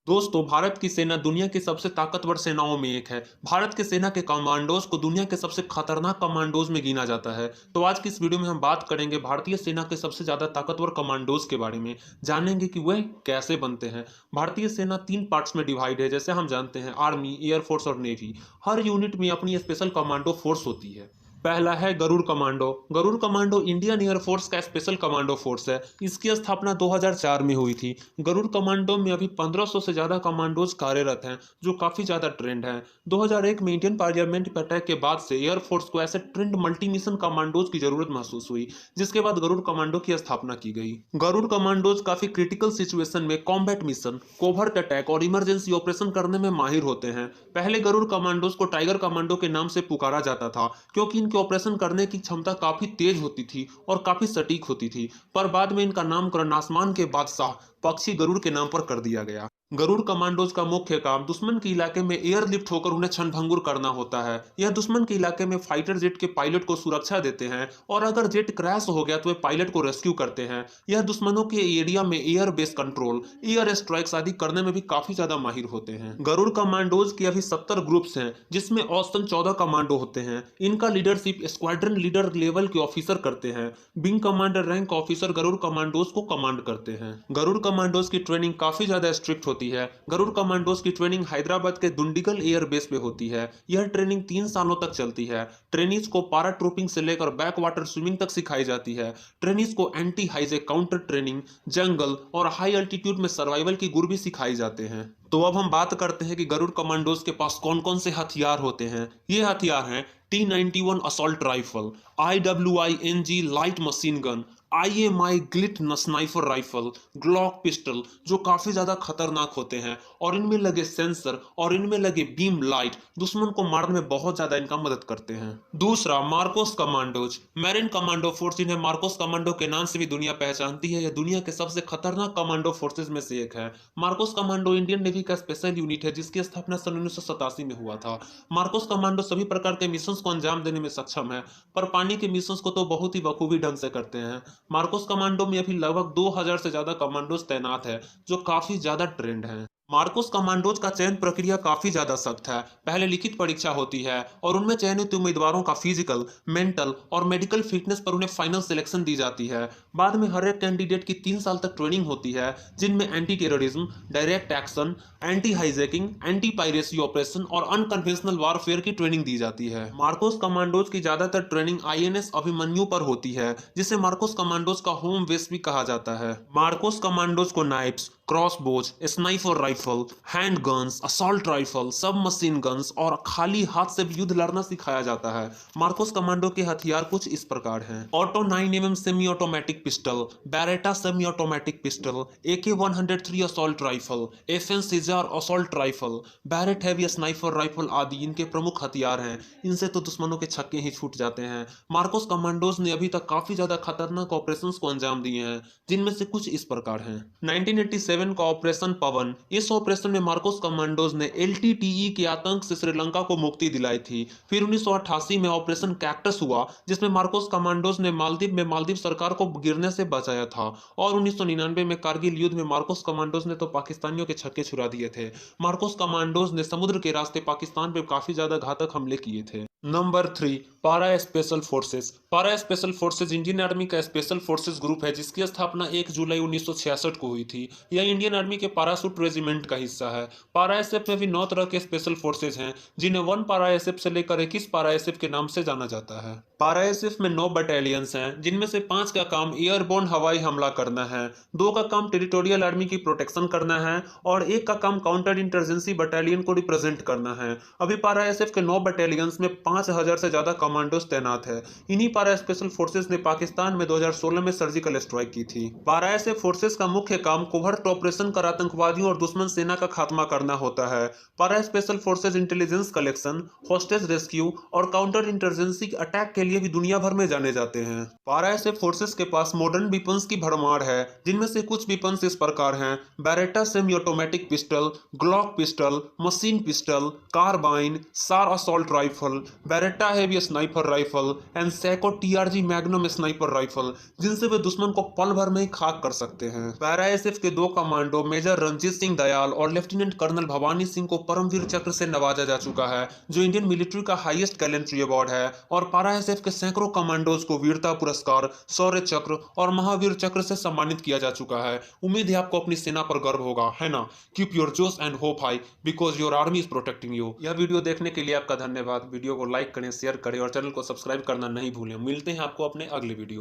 दोस्तों, भारत की सेना दुनिया की सबसे ताकतवर सेनाओं में एक है। भारत के सेना के कमांडोज को दुनिया के सबसे खतरनाक कमांडोज में गिना जाता है। तो आज की इस वीडियो में हम बात करेंगे भारतीय सेना के सबसे ज्यादा ताकतवर कमांडोज के बारे में। जानेंगे कि वह कैसे बनते हैं। भारतीय सेना 3 पार्ट्स में डिवाइड है, जैसे हम जानते हैं आर्मी, एयरफोर्स और नेवी। हर यूनिट में अपनी स्पेशल कमांडो फोर्स होती है। पहला है Garud commando. Garud commando Indian air force का स्पेशल कमांडो फोर्स है। इसकी स्थापना 2004 में हुई थी। गरुड़ कमांडो में अभी 1500 से ज़्यादा कमांडोज कार्यरत हैं, जो काफ़ी ज़्यादा ट्रेंड हैं। 2001 में इंडियन पार्लियामेंट के अटैक के बाद से एयरफोर्स को ऐसे ट्रेंड मल्टी मिशन कमांडोज की जरूरत महसूस हुई, जिसके बाद गरुड़ कमांडो की स्थापना की गई। गरुड़ कमांडोज काफ़ी क्रिटिकल सिचुएशन में कॉम्बैट मिशन, कोवर्ट अटैक और इमरजेंसी ऑपरेशन करने में माहिर होते हैं। पहले गरुड़ कमांडोज को टाइगर कमांडो के नाम से पुकारा जाता था, क्योंकि इनके ऑपरेशन करने की क्षमता काफी तेज होती थी और काफी सटीक होती थी। पर बाद में इनका नामकरण आसमान के बादशाह पक्षी गरुड़ के नाम पर कर दिया गया। गरुड़ कमांडोज का मुख्य काम दुश्मन के इलाके में एयरलिफ्ट होकर उन्हें क्षणभंगुर करना होता है। यह दुश्मन के इलाके में फाइटर जेट के पायलट को सुरक्षा देते हैं, और अगर जेट क्रैश हो गया तो वे पायलट को रेस्क्यू करते हैं। यह दुश्मनों के एरिया में air base control, air strikes आदि करने में भी काफी ज्यादा माहिर होते हैं। गरुड़ कमांडोज के अभी 70 ग्रुप्स हैं, जिसमें औसतन 14 कमांडो होते हैं। इनका लीडरशिप स्क्वाड्रन लीडर लेवल के ऑफिसर करते हैं। Wing commander rank officer Garud commandos को कमांड करते हैं। गरुड़ कमांडोज की ट्रेनिंग काफी ज्यादा स्ट्रिक्ट होती है। गरुड़ कमांडोज की ट्रेनिंग हैदराबाद के दुंडिगल एयर बेस पे होती है। यह ट्रेनिंग 3 सालों तक चलती है। ट्रेनीज को पारा ट्रूपिंग से लेकर बैक वाटर स्विमिंग तक सिखाई जाती है। ट्रेनीज को एंटी हाईजैक काउंटर ट्रेनिंग, जंगल और हाई अल्टीट्यूड में सर्वाइवल की गुर भी सिखाई जाते हैं। तो अब हम बात करते हैं कि गरुड़ कमांडोज के पास कौन कौन से हथियार होते हैं। ये हथियार हैं T91 assault rifle, IWING light machine gun, IMI glide sniper rifle, Glock pistol, जो काफी ज्यादा खतरनाक होते हैं, और इनमें लगे सेंसर और इनमें लगे बीम लाइट दुश्मन को मारने में बहुत ज्यादा इनका मदद करते हैं। दूसरा, Marcos commandos, marine commando force, जिन्हें मार्कोस कमांडो के नाम से भी दुनिया पहचानती है। यह दुनिया के सबसे खतरनाक कमांडो फोर्सेज में से एक है। मार्कोस कमांडो इंडियन नेवी का स्पेशल यूनिट है, जिसकी स्थापना सन 1987 में हुआ था। मार्कोस कमांडो सभी प्रकार के मिशंस को अंजाम देने में सक्षम है, पर पानी के मिशंस को तो बहुत ही बखूबी ढंग से करते हैं। मार्कोस कमांडो में अभी लगभग 2000 से ज्यादा कमांडोज तैनात है, जो काफी ज्यादा ट्रेंड हैं। मार्कोस कमांडोज का चयन प्रक्रिया काफी ज्यादा सख्त है। पहले लिखित परीक्षा होती है, और उनमें चयनित उम्मीदवारों का फिजिकल, मेंटल और मेडिकल फिटनेस पर उन्हें फाइनल सिलेक्शन दी जाती है। बाद में हर एक कैंडिडेट की 3 साल तक ट्रेनिंग होती है, जिनमें anti terrorism, direct action, anti hijacking, anti piracy operation और अनकन्वेंशनल वारफेयर की ट्रेनिंग दी जाती है। मार्कोस कमांडोज की ज्यादातर ट्रेनिंग INS अभिमन्यु पर होती है, जिसे मार्कोस कमांडोज का होम बेस भी कहा जाता है। मार्कोस कमांडोज को knives, crossbows, sniper rifle, handguns, assault rifle, submachine guns और खाली हाथ से भी युद्ध लड़ना सिखाया जाता है। मार्कोस कमांडो के हथियार कुछ इस प्रकार हैं: auto 9mm semi automatic pistol, Beretta semi automatic pistol, AK-103 assault rifle, FN सीजार assault rifle, Barrett heavy sniper rifle आदि इनके प्रमुख हथियार हैं। इनसे तो दुश्मनों के छक्के ही छूट जाते हैं। मार्कोस कमांडोज ने अभी तक काफी ज्यादा खतरनाक ऑपरेशंस को अंजाम दिए हैं, जिनमें से कुछ इस प्रकार हैं। 1987 का ऑपरेशन पवन। इस ऑपरेशन में मार्कोस कमांडोज ने LTTE के आतंक से श्रीलंका को मुक्ति दिलाई थी। फिर 1988 में ऑपरेशन कैक्टस हुआ, जिसमें मार्कोस कमांडोज ने मालदीव सरकार को गिरने से बचाया था। और 1999 में कारगिल युद्ध में मार्कोस कमांडोज ने तो पाकिस्तानियों के छक्के छुड़ा दिए थे। मार्कोस कमांडोज ने समुद्र के रास्ते पाकिस्तान पे काफी ज्यादा घातक हमले किए थे। नंबर 3, पारा स्पेशल फोर्सेस। पारा स्पेशल फोर्सेस इंडियन आर्मी का स्पेशल फोर्सेस ग्रुप है, जिसकी स्थापना 1 जुलाई 1966 को हुई थी। यह इंडियन आर्मी के पाराशूट रेजिमेंट का हिस्सा है। पारा एसएफ में भी 9 तरह के स्पेशल फोर्सेज हैं, जिन्हें 1 पारा एसएफ से लेकर 21 पारा एसएफ के नाम से जाना जाता है। पारा एसएफ में 9 बटालियंस हैं, जिनमें से 5 का काम एयरबोर्न हवाई हमला करना है, 2 का काम टेरिटोरियल आर्मी की प्रोटेक्शन करना है, और 1 का काम काउंटर इंटरजेंसी बटालियन को रिप्रेजेंट करना है। अभी पारा एसएफ के 9 बटालियंस में 5000 से ज्यादा कमांडोज तैनात है। इन्हीं पारा स्पेशल फोर्सेज ने पाकिस्तान में 2016 में सर्जिकल स्ट्राइक की थी। पारा एसएफ फोर्सेज का मुख्य काम कोवर्ट ऑपरेशन कर आतंकवादियों और दुश्मन सेना का खात्मा करना होता है। पारा special forces intelligence collection, hostage rescue और काउंटर इंटरजेंसी अटैक के लिए लिए भी दुनिया भर में जाने जाते हैं। पारा एसएफ फोर्सेस के पास मॉडर्न वेपन्स की भरमार है, जिनमें से कुछ वेपन्स इस प्रकार हैं: Beretta semi automatic pistol, Glock pistol, machine pistol, carbine, SAR assault rifle, Beretta heavy sniper rifle and Sako TRG magnum sniper rifle, जिनसे वे दुश्मन को पल भर में ही खाक कर सकते हैं। पैरा एसएफ के 2 कमांडो मेजर रणजीत सिंह दयाल और लेफ्टिनेंट कर्नल भवानी सिंह को परमवीर चक्र से नवाजा जा चुका है, जो इंडियन मिलिट्री का हाईएस्ट गैलेंट्री अवार्ड है। और पारा एसएफ के सैकड़ों कमांडोज को वीरता पुरस्कार, शौर्य चक्र और महावीर चक्र से सम्मानित किया जा चुका है। उम्मीद है आपको अपनी सेना पर गर्व होगा, है ना? कीप योर जोश and hope high because your army is protecting you. यह वीडियो देखने के लिए आपका धन्यवाद। वीडियो को लाइक करें, शेयर करें और चैनल को सब्सक्राइब करना नहीं भूलें। मिलते हैं आपको अपने अगले वीडियो।